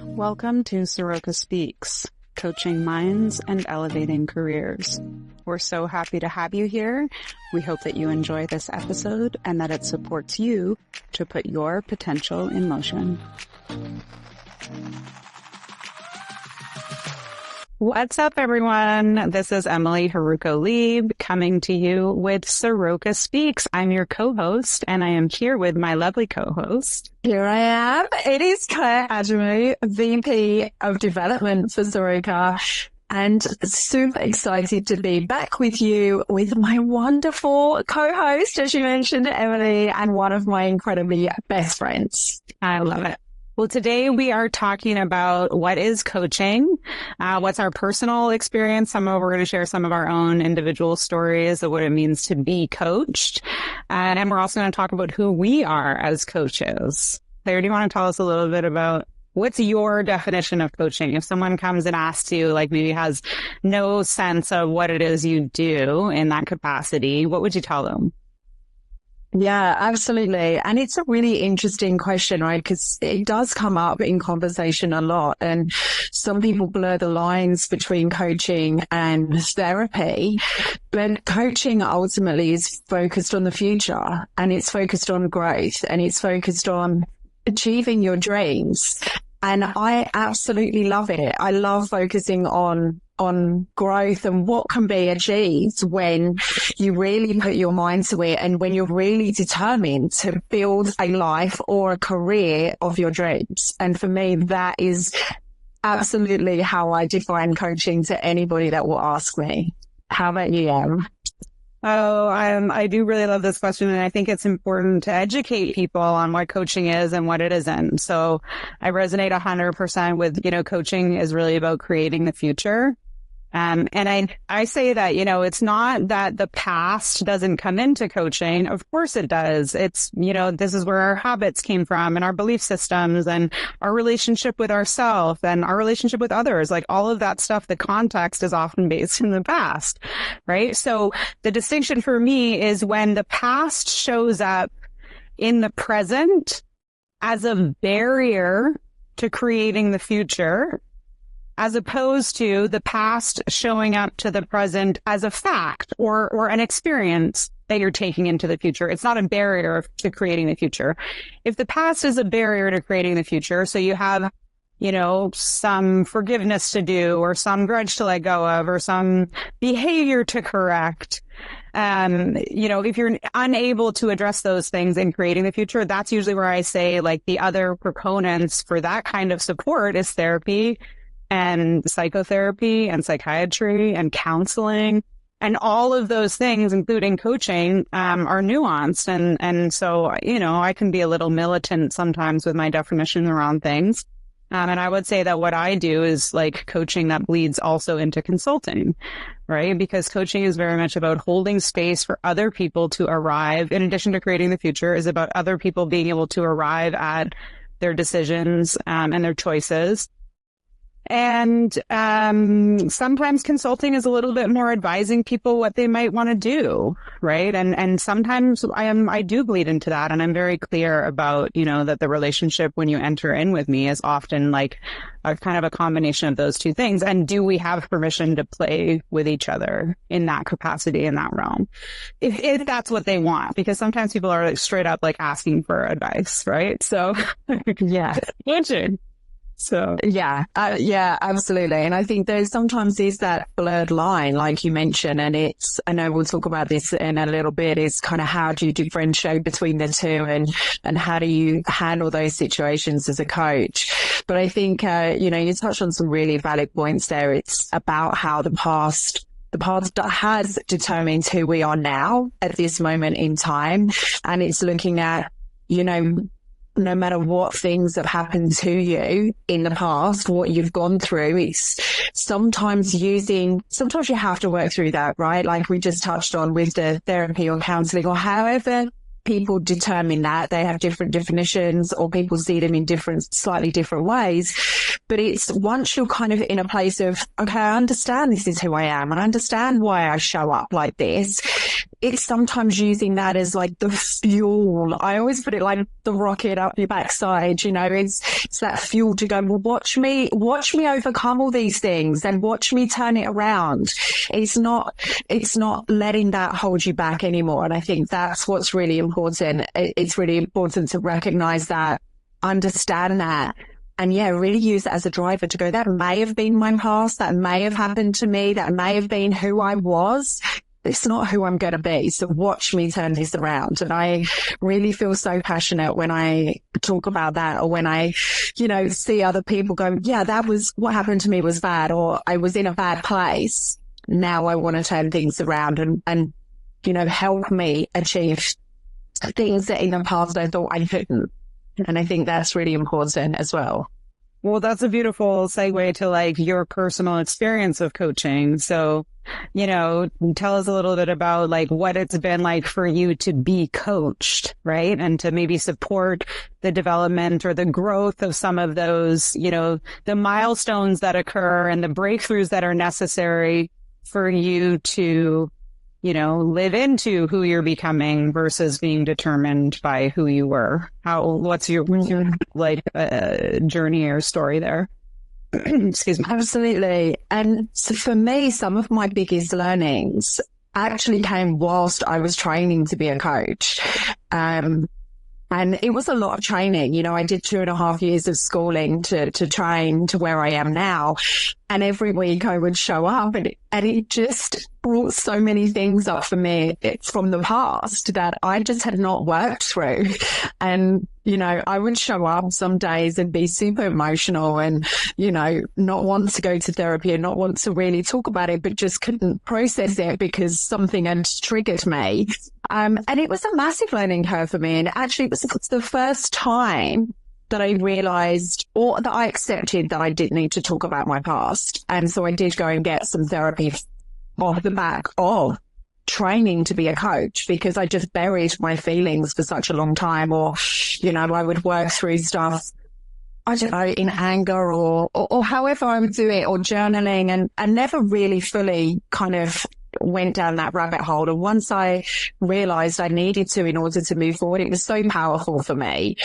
Welcome to Saroca Speaks, coaching minds and elevating careers. We're so happy to have you here. We hope that you enjoy this episode and that it supports you to put your potential in motion. What's up, everyone? This is Emily Haruko Leeb coming to you with Saroca Speaks. I'm your co-host, and I am here with my lovely co-host. Here I am. It is Claire Adamou, VP of Development for Saroca, and super excited to be back with you with my wonderful co-host, as you mentioned, Emily, and one of my incredibly best friends. I love it. Well, today we are talking about what is coaching, what's our personal experience. We're going to share some of our own individual stories of what it means to be coached. And we're also going to talk about who we are as coaches. Claire, do you want to tell us a little bit about what's your definition of coaching? If someone comes and asks you, like maybe has no sense of what it is you do in that capacity, what would you tell them? Yeah, absolutely. And it's a really interesting question, right? Because it does come up in conversation a lot. And some people blur the lines between coaching and therapy. But coaching ultimately is focused on the future, and it's focused on growth, and it's focused on achieving your dreams. And I absolutely love it. I love focusing on growth and what can be achieved when you really put your mind to it and when you're really determined to build a life or a career of your dreams. And for me, that is absolutely how I define coaching to anybody that will ask me. How about you, Em? Oh, I do really love this question, and I think it's important to educate people on what coaching is and what it isn't. So I resonate 100% with, coaching is really about creating the future. And I say that, it's not that the past doesn't come into coaching. Of course it does. It's, this is where our habits came from and our belief systems and our relationship with ourselves and our relationship with others. Like all of that stuff, the context is often based in the past, right? So the distinction for me is when the past shows up in the present as a barrier to creating the future, as opposed to the past showing up to the present as a fact or an experience that you're taking into the future. It's not a barrier to creating the future. If the past is a barrier to creating the future, so you have, some forgiveness to do or some grudge to let go of or some behavior to correct, if you're unable to address those things in creating the future, that's usually where I say like the other proponents for that kind of support is therapy and psychotherapy and psychiatry and counseling and all of those things, including coaching, are nuanced. And so, I can be a little militant sometimes with my definition around things. And I would say that what I do is like coaching that bleeds also into consulting, right? Because coaching is very much about holding space for other people to arrive. In addition to creating the future, is about other people being able to arrive at their decisions, and their choices. And sometimes consulting is a little bit more advising people what they might want to do, right? And sometimes I do bleed into that, and I'm very clear about, that the relationship when you enter in with me is often like a kind of a combination of those two things. And do we have permission to play with each other in that capacity, in that realm? If that's what they want, because sometimes people are like straight up like asking for advice, right? So yeah. So yeah, absolutely. And I think there sometimes is that blurred line, like you mentioned, and I know we'll talk about this in a little bit, is kind of how do you differentiate between the two and how do you handle those situations as a coach? But I think, you touched on some really valid points there. It's about how the past has determined who we are now at this moment in time. And it's looking at, no matter what things have happened to you in the past, what you've gone through, it's sometimes you have to work through that, right? Like we just touched on with the therapy or counseling or however people determine that. They have different definitions or people see them in slightly different ways. But it's once you're kind of in a place of, okay, I understand this is who I am and I understand why I show up like this. it's sometimes using that as like the fuel. I always put it like the rocket up your backside, you know, it's that fuel to go, well, watch me overcome all these things and watch me turn it around. It's not letting that hold you back anymore. And I think that's what's really important. It's really important to recognize that, understand that, and yeah, really use it as a driver to go, that may have been my past, that may have happened to me, that may have been who I was. It's not who I'm going to be. So watch me turn this around. And I really feel so passionate when I talk about that, or when I, you know, see other people go, yeah, that was what happened to me was bad, or I was in a bad place. Now I want to turn things around and, you know, help me achieve things that in the past I thought I couldn't. And I think that's really important as well. Well, that's a beautiful segue to like your personal experience of coaching. So, you know, tell us a little bit about like what it's been like for you to be coached, right? And to maybe support the development or the growth of some of those, you know, the milestones that occur and the breakthroughs that are necessary for you to, you know, live into who you're becoming versus being determined by who you were. What's your like journey or story there? Excuse me. Absolutely. And so for me, some of my biggest learnings actually came whilst I was training to be a coach. And it was a lot of training. You know, I did 2.5 years of schooling to train to where I am now. And every week I would show up and it just brought so many things up for me from the past that I just had not worked through. And, you know, I would show up some days and be super emotional and, you know, not want to go to therapy and not want to really talk about it, but just couldn't process it because something had triggered me. And it was a massive learning curve for me. And actually it was the first time that I realized, or that I accepted, that I did need to talk about my past. And so I did go and get some therapy off the back of training to be a coach, because I just buried my feelings for such a long time. Or, you know, I would work through stuff, I don't know, in anger or however I would do it, or journaling, and never really fully kind of went down that rabbit hole. And once I realized I needed to in order to move forward, it was so powerful for me.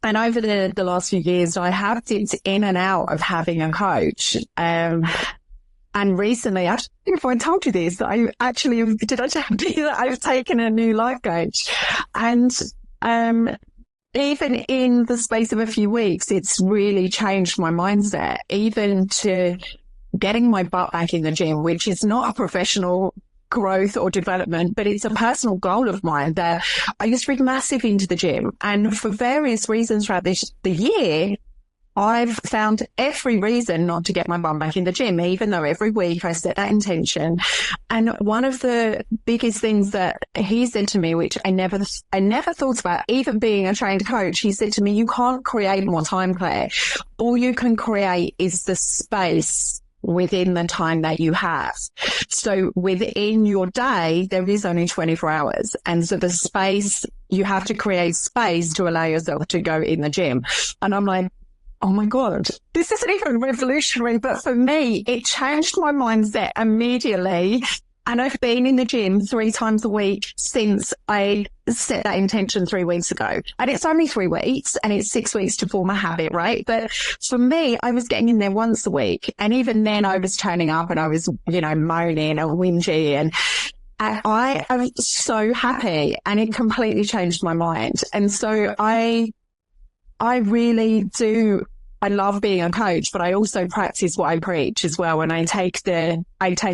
And over the last few years, I have dipped in and out of having a coach. And recently, I don't know if I told you this, I actually, did I tell you that I've taken a new life coach? And even in the space of a few weeks, it's really changed my mindset, even to getting my butt back in the gym, which is not a professional growth or development, but it's a personal goal of mine that I used to be massive into the gym. And for various reasons throughout the year, I've found every reason not to get my bum back in the gym, even though every week I set that intention. And one of the biggest things that he said to me, which I never thought about, even being a trained coach, he said to me, you can't create more time, Claire. All you can create is the space within the time that you have. So within your day, there is only 24 hours. And so the space, you have to create space to allow yourself to go in the gym. And I'm like, oh my God, this isn't even revolutionary. But for me, it changed my mindset immediately. And I've been in the gym 3 times a week since I set that intention 3 weeks ago. And it's only 3 weeks and it's 6 weeks to form a habit, right? But for me, I was getting in there once a week. And even then I was turning up and I was, you know, moaning and whingy. And I am so happy, and it completely changed my mind. And so I really do. I love being a coach, but I also practice what I preach as well. And I take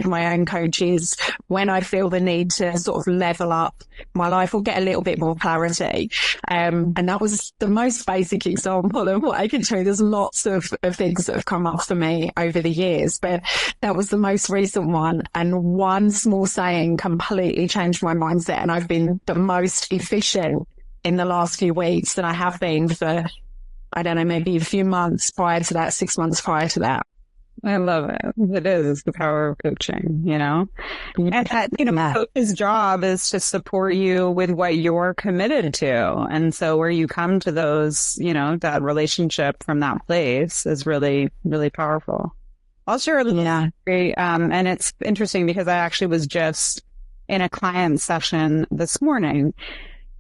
my own coaches when I feel the need to sort of level up my life or get a little bit more clarity. And that was the most basic example of what I can show. There's lots of things that have come up for me over the years, but that was the most recent one. And one small saying completely changed my mindset. And I've been the most efficient in the last few weeks than I have been for, I don't know, maybe a few months prior to that, 6 months prior to that. I love it. It is the power of coaching, you know, and that, you know, coach's job is to support you with what you're committed to. And so where you come to those, you know, that relationship from that place is really, really powerful. I'll share a little story. And it's interesting because I actually was just in a client session this morning.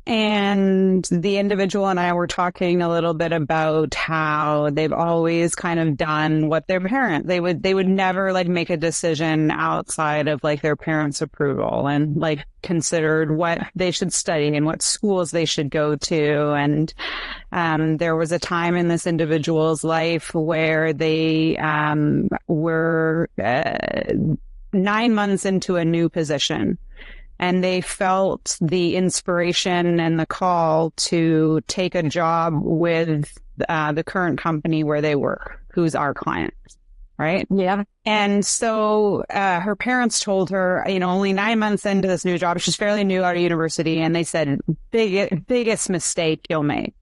And the individual and I were talking a little bit about how they've always kind of done what their parent, they would never like make a decision outside of like their parents' approval, and like considered what they should study and what schools they should go to. And, there was a time in this individual's life where they, were, 9 months into a new position. And they felt the inspiration and the call to take a job with the current company where they work, who's our client, right? Yeah. And so her parents told her, only 9 months into this new job, she's fairly new out of university, and they said, biggest mistake you'll make.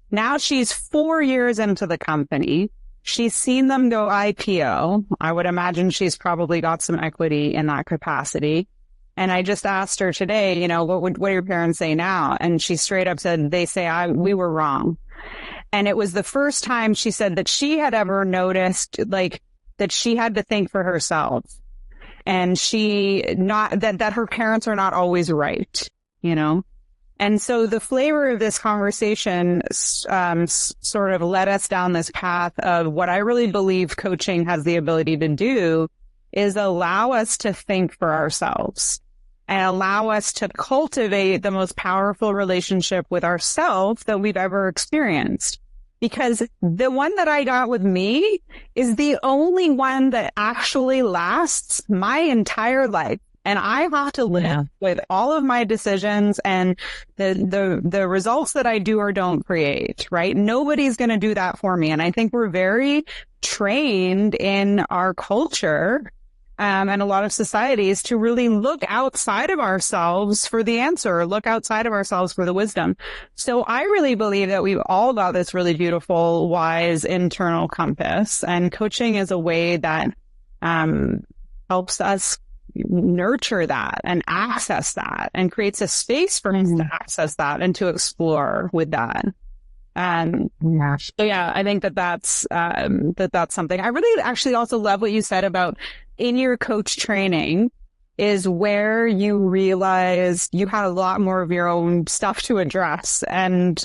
Now she's 4 years into the company. She's seen them go IPO. I would imagine she's probably got some equity in that capacity. And I just asked her today, what do your parents say now? And she straight up said, they say, we were wrong. And it was the first time she said that she had ever noticed, like, that she had to think for herself. And that her parents are not always right, And so the flavor of this conversation, sort of led us down this path of what I really believe coaching has the ability to do is allow us to think for ourselves and allow us to cultivate the most powerful relationship with ourselves that we've ever experienced. Because the one that I got with me is the only one that actually lasts my entire life. And I have to live with all of my decisions and the results that I do or don't create, right? Nobody's going to do that for me. And I think we're very trained in our culture and a lot of societies to really look outside of ourselves for the answer, look outside of ourselves for the wisdom. So I really believe that we've all got this really beautiful, wise internal compass, and coaching is a way that helps us nurture that and access that and creates a space for us to access that and to explore with that. So yeah, I think that's something. I really actually also love what you said about in your coach training is where you realize you had a lot more of your own stuff to address and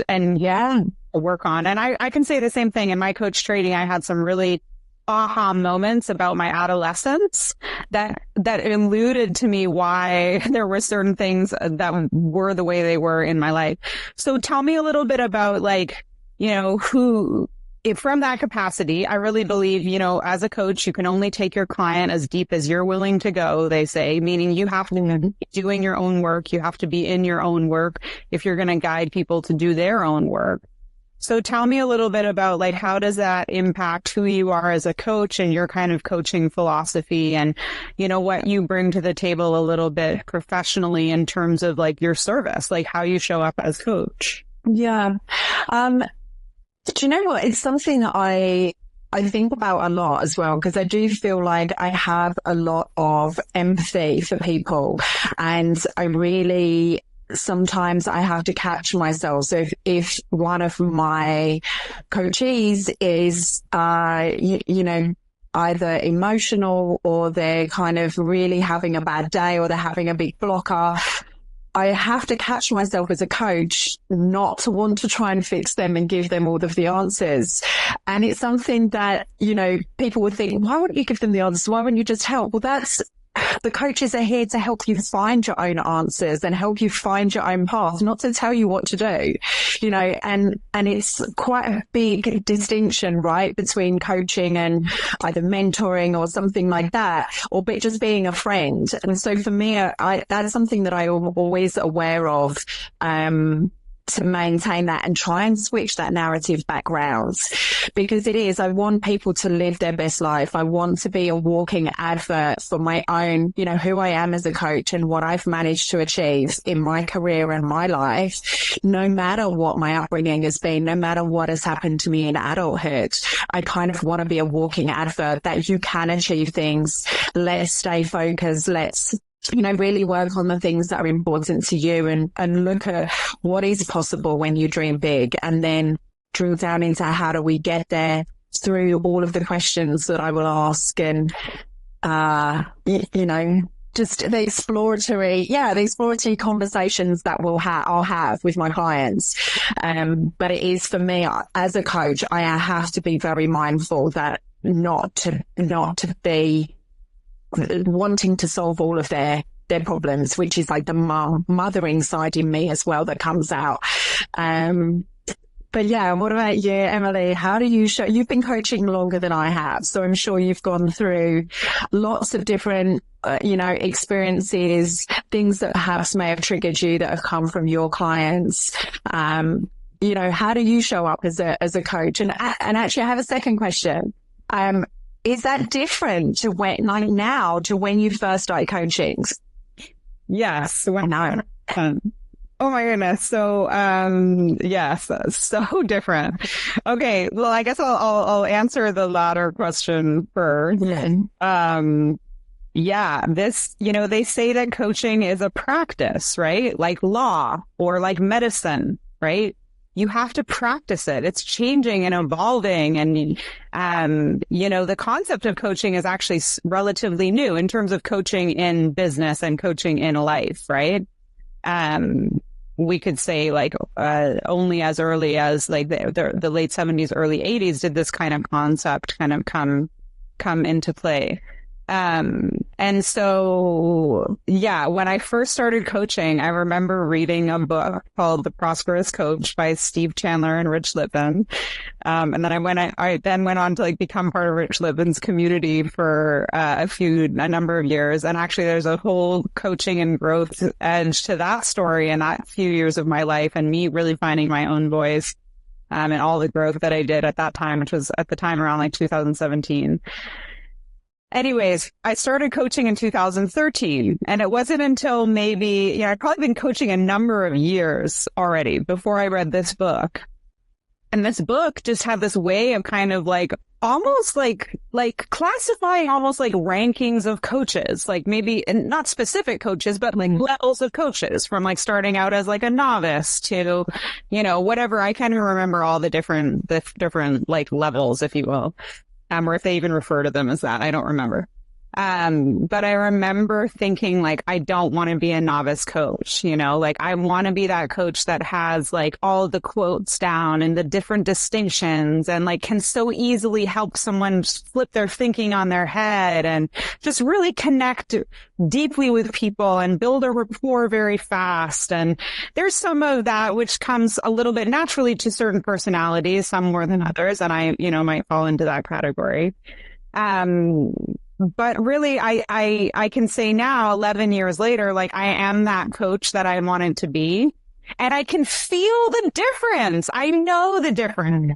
work on. And I can say the same thing in my coach training. I had some really aha moments about my adolescence that alluded to me why there were certain things that were the way they were in my life. So tell me a little bit about from that capacity, I really believe, as a coach, you can only take your client as deep as you're willing to go, they say, meaning you have to be doing your own work. You have to be in your own work if you're going to guide people to do their own work. So tell me a little bit about how does that impact who you are as a coach and your kind of coaching philosophy and, what you bring to the table a little bit professionally in terms of your service, how you show up as coach. Yeah. Do you know what? It's something that I think about a lot as well, because I do feel like I have a lot of empathy for people, and sometimes I have to catch myself. So if one of my coachees is, either emotional or they're kind of really having a bad day or they're having a big blocker, I have to catch myself as a coach not to want to try and fix them and give them all of the answers. And it's something that, people would think, why wouldn't you give them the answers? Why wouldn't you just help? Well, the coaches are here to help you find your own answers and help you find your own path, not to tell you what to do, and it's quite a big distinction, right, between coaching and either mentoring or something like that, or just being a friend. And so for me, that is something that I'm always aware of, to maintain that and try and switch that narrative back round, because I want people to live their best life. I want to be a walking advert for my own, who I am as a coach and what I've managed to achieve in my career and my life, no matter what my upbringing has been, no matter what has happened to me in adulthood. I kind of want to be a walking advert that you can achieve things. Let's stay focused. Let's really work on the things that are important to you and look at what is possible when you dream big, and then drill down into how do we get there through all of the questions that I will ask and, just the exploratory conversations that I'll have with my clients. But it is for me as a coach, I have to be very mindful that not to be wanting to solve all of their problems, which is like the mothering side in me as well that comes out. But yeah, what about you, Emily? How do you show? You've been coaching longer than I have, so I'm sure you've gone through lots of different, experiences, things that perhaps may have triggered you that have come from your clients. How do you show up as a coach? And actually, I have a second question. Is that different to when you first started coaching? Yes. No. Oh my goodness. So, yes, so different. Okay. Well, I guess I'll answer the latter question first. They say that coaching is a practice, right? Like law or like medicine, right? You have to practice it. It's changing and evolving. And, the concept of coaching is actually relatively new in terms of coaching in business and coaching in life, right? We could say only as early as like the late 70s, early 80s did this kind of concept kind of come into play. And so, when I first started coaching, I remember reading a book called The Prosperous Coach by Steve Chandler and Rich Lippin. And then I then went on to become part of Rich Lippin's community for a number of years. And actually there's a whole coaching and growth edge to that story in that few years of my life and me really finding my own voice, and all the growth that I did at that time, which was at the time around 2017. Anyways, I started coaching in 2013, and it wasn't until maybe, I'd probably been coaching a number of years already before I read this book. And this book just had this way of kind of almost like classifying almost like rankings of coaches, maybe, and not specific coaches, but levels of coaches from starting out as a novice to, whatever. I can't even remember all the different levels, if you will. Or if they even refer to them as that, I don't remember. But I remember thinking I don't want to be a novice coach, I want to be that coach that has all the quotes down and the different distinctions and can so easily help someone flip their thinking on their head and just really connect deeply with people and build a rapport very fast. And there's some of that which comes a little bit naturally to certain personalities, some more than others. And I, might fall into that category. But really, I can say now, 11 years later, I am that coach that I wanted to be. And I can feel the difference. I know the difference.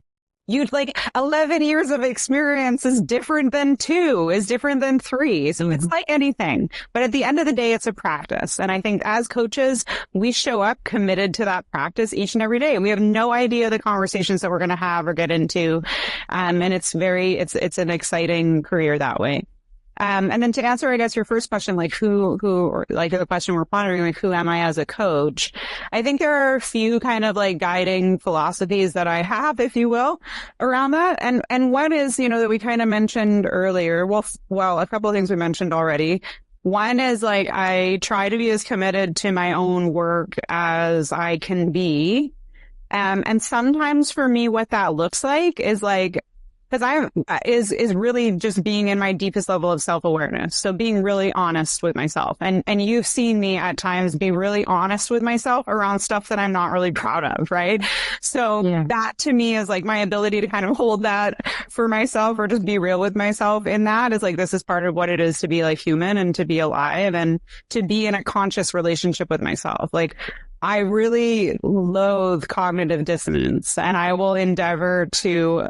11 years of experience is different than 2, is different than 3. So it's like anything. But at the end of the day, it's a practice. And I think as coaches, we show up committed to that practice each and every day. We have no idea the conversations that we're going to have or get into. And it's an exciting career that way. And then to answer, I guess, your first question, or the question we're pondering, who am I as a coach? I think there are a few kind of guiding philosophies that I have, if you will, around that. And one is, that we kind of mentioned earlier. Well, a couple of things we mentioned already. One is I try to be as committed to my own work as I can be. And sometimes for me, what that looks like is because is really just being in my deepest level of self-awareness. So being really honest with myself. And you've seen me at times be really honest with myself around stuff that I'm not really proud of, right? So that to me is my ability to kind of hold that for myself or just be real with myself in that is this is part of what it is to be human and to be alive and to be in a conscious relationship with myself. I really loathe cognitive dissonance, and I will endeavor to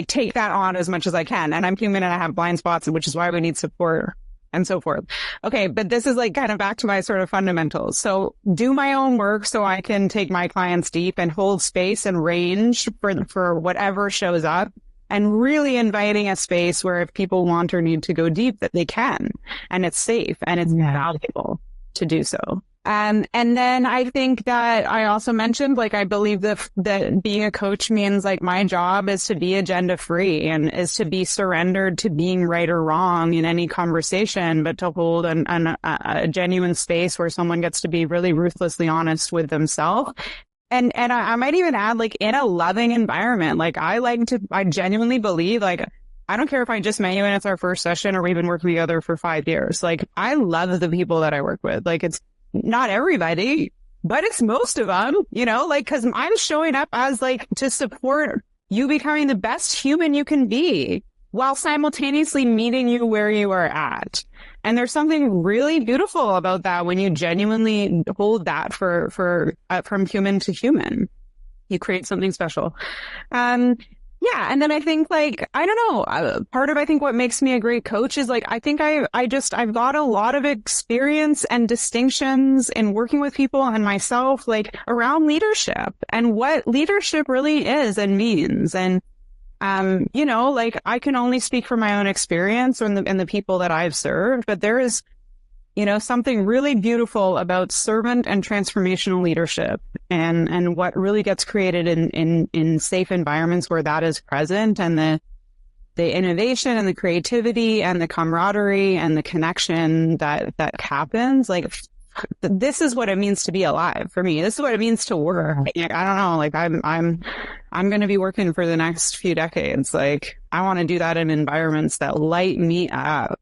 take that on as much as I can. And I'm human and I have blind spots, which is why we need support and so forth. Okay. But this is kind of back to my sort of fundamentals. So do my own work so I can take my clients deep and hold space and range for whatever shows up, and really inviting a space where if people want or need to go deep, that they can, and it's safe and it's valuable to do so. And then I think that I also mentioned, like, I believe that being a coach means like my job is to be agenda free and is to be surrendered to being right or wrong in any conversation, but to hold a genuine space where someone gets to be really ruthlessly honest with themselves. And I might even add, like, in a loving environment. Like, I genuinely believe, like, I don't care if I just met you and it's our first session or we've been working together for 5 years. Like, I love the people that I work with. Like, it's not everybody, but it's most of them, you know, like, cause I'm showing up as like to support you becoming the best human you can be while simultaneously meeting you where you are at. And there's something really beautiful about that when you genuinely hold that from human to human. You create something special. Yeah. And then I think, like, I don't know, part of, I think what makes me a great coach is like, I think I've got a lot of experience and distinctions in working with people and myself, like, around leadership and what leadership really is and means. And, you know, like, I can only speak from my own experience and the people that I've served, but there is, you know, something really beautiful about servant and transformational leadership and what really gets created in safe environments where that is present, and the innovation and the creativity and the camaraderie and the connection that happens. Like, this is what it means to be alive for me. This is what it means to work. Like, I don't know, like, I'm going to be working for the next few decades. Like, I want to do that in environments that light me up.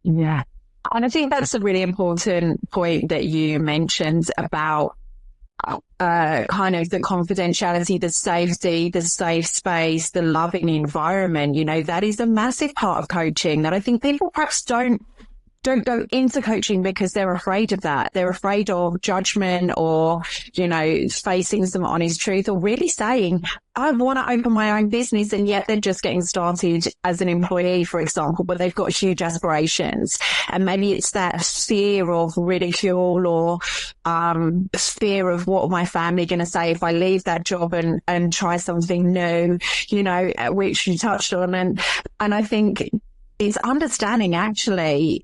Yeah. And I think that's a really important point that you mentioned about kind of the confidentiality, the safety, the safe space, the loving environment. You know, that is a massive part of coaching that I think people perhaps don't go into coaching because they're afraid of that. They're afraid of judgment or, you know, facing some honest truth or really saying, I want to open my own business, and yet they're just getting started as an employee, for example, but they've got huge aspirations. And maybe it's that fear of ridicule or fear of what my family going to say if I leave that job and try something new, you know, which you touched on. And I think it's understanding actually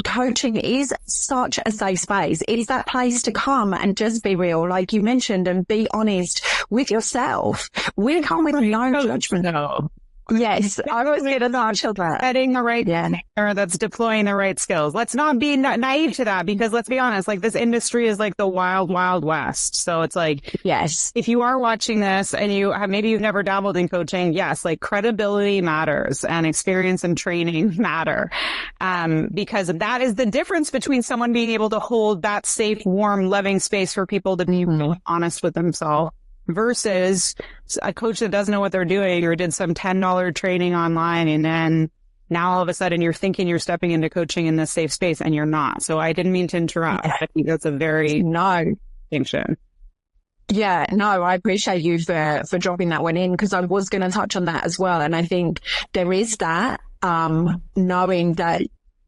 coaching is such a safe space. It is that place to come and just be real, like you mentioned, and be honest with yourself. We come with no judgment. No. Yes, I was going to touch on that. Setting the right, or that's deploying the right skills. Let's not be naive to that, because let's be honest, like, this industry is like the wild, wild west. So it's like, yes, if you are watching this and maybe you've never dabbled in coaching, yes, like, credibility matters and experience and training matter. Because that is the difference between someone being able to hold that safe, warm, loving space for people to be honest with themselves versus a coach that doesn't know what they're doing or did some $10 training online, and then now all of a sudden you're thinking you're stepping into coaching in this safe space and you're not. So I didn't mean to interrupt. I think that's a very distinction. Yeah, no, I appreciate you for dropping that one in, because I was going to touch on that as well. And I think there is that, knowing that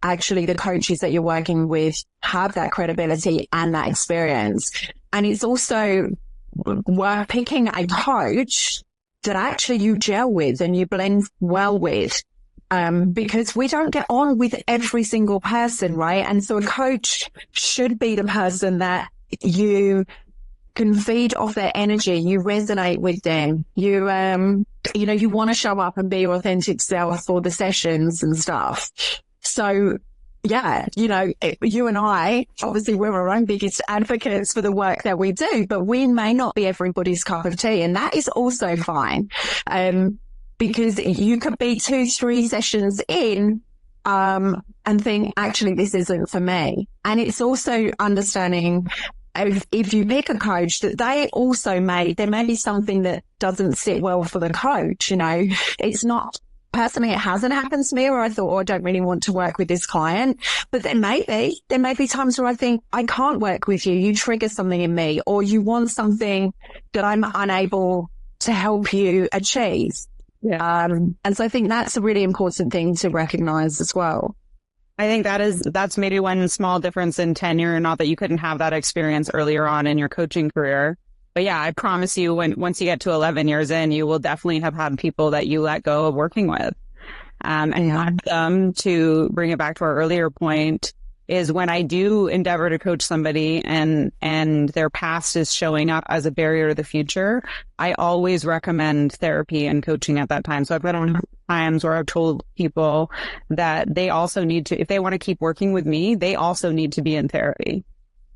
actually the coaches that you're working with have that credibility and that experience. And it's also worth picking a coach that actually you gel with and you blend well with, because we don't get on with every single person, right? And so a coach should be the person that you can feed off their energy, you resonate with them, you know, you want to show up and be your authentic self for the sessions and stuff. So yeah, you know, you and I, obviously we're our own biggest advocates for the work that we do, but we may not be everybody's cup of tea, and that is also fine. Because you could be 2-3 sessions in, and think, actually, this isn't for me. And it's also understanding if you pick a coach that there may be something that doesn't sit well for the coach. You know, it's not, personally, it hasn't happened to me where I thought, I don't really want to work with this client. But there may be times where I think, I can't work with you. You trigger something in me, or you want something that I'm unable to help you achieve. Yeah. And so I think that's a really important thing to recognize as well. I think that's maybe one small difference in tenure. Not that you couldn't have that experience earlier on in your coaching career. But yeah, I promise you, once you get to 11 years in, you will definitely have had people that you let go of working with. And have them, to bring it back to our earlier point, is when I do endeavor to coach somebody and their past is showing up as a barrier to the future, I always recommend therapy and coaching at that time. So I've been on times where I've told people that they also need to, if they want to keep working with me, they also need to be in therapy.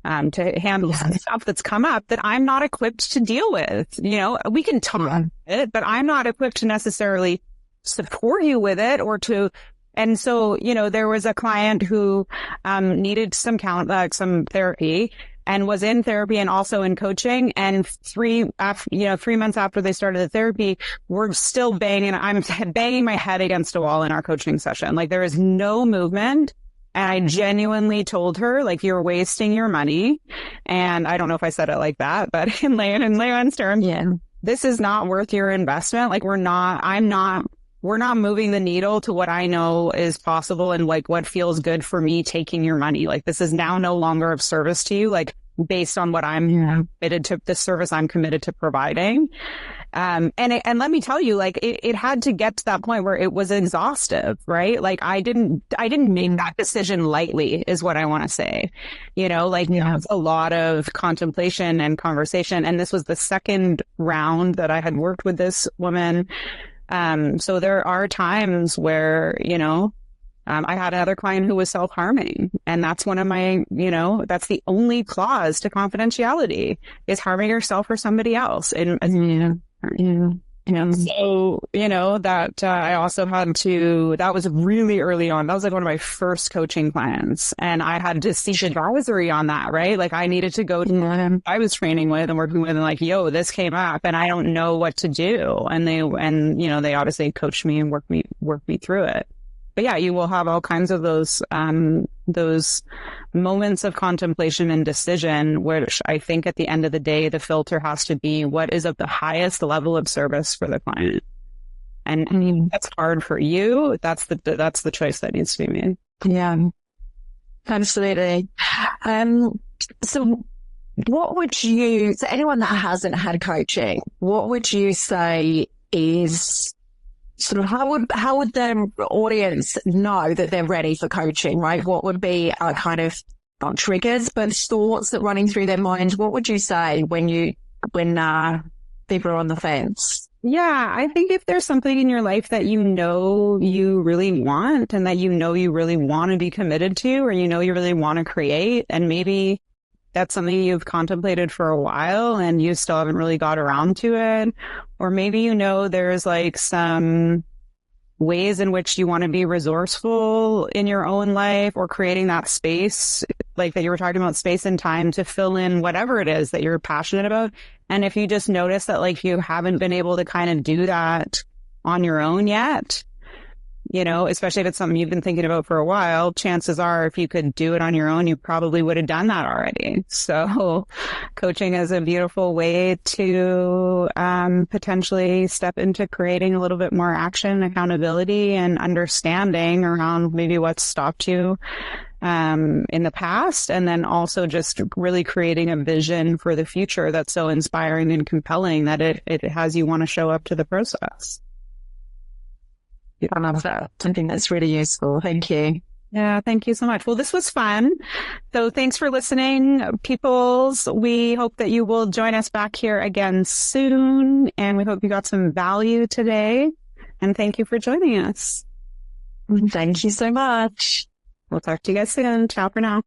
To handle some stuff that's come up that I'm not equipped to deal with. You know, we can talk about it, but I'm not equipped to necessarily support you with it or to. And so, you know, there was a client who needed some therapy and was in therapy and also in coaching. And 3 months after they started the therapy, we're still I'm banging my head against a wall in our coaching session. Like there is no movement. And I genuinely told her, like, you're wasting your money. And I don't know if I said it like that, but in layman's terms, this is not worth your investment. Like, we're not moving the needle to what I know is possible and like what feels good for me taking your money. Like, this is now no longer of service to you, like based on what I'm committed to, the service I'm committed to providing. And let me tell you, like, it had to get to that point where it was exhaustive, right? Like, I didn't make that decision lightly is what I want to say, you know, like it was a lot of contemplation and conversation. And this was the second round that I had worked with this woman. So there are times where, you know, I had another client who was self-harming, and that's one of my, you know, that's the only clause to confidentiality is harming yourself or somebody else. And so, you know, that I also had to, that was really early on. That was like one of my first coaching clients, and I had to seek advisory on that, right? Like I needed to go to them I was training with and working with and like, yo, this came up and I don't know what to do. And they obviously coached me and worked me through it. But yeah, you will have all kinds of those moments of contemplation and decision, which I think at the end of the day, the filter has to be what is of the highest level of service for the client. And I mean, that's hard for you. That's the choice that needs to be made. Yeah, absolutely. So anyone that hasn't had coaching, what would you say is sort of how would their audience know that they're ready for coaching, right? What would be kind of not triggers, but thoughts that running through their mind? What would you say when people are on the fence? Yeah, I think if there's something in your life that you know you really want and that you know you really want to be committed to, or you know you really want to create, and maybe that's something you've contemplated for a while and you still haven't really got around to it. Or maybe, you know, there's like some ways in which you want to be resourceful in your own life or creating that space, like that you were talking about, space and time to fill in whatever it is that you're passionate about. And if you just notice that like you haven't been able to kind of do that on your own yet, you know, especially if it's something you've been thinking about for a while, chances are if you could do it on your own, you probably would have done that already. So coaching is a beautiful way to potentially step into creating a little bit more action, accountability, and understanding around maybe what's stopped you in the past. And then also just really creating a vision for the future that's so inspiring and compelling that it has you want to show up to the process. I love that. I think that's really useful. Thank you. Yeah, thank you so much. Well, this was fun. So thanks for listening, peoples. We hope that you will join us back here again soon. And we hope you got some value today. And thank you for joining us. Thank you so much. We'll talk to you guys soon. Ciao for now.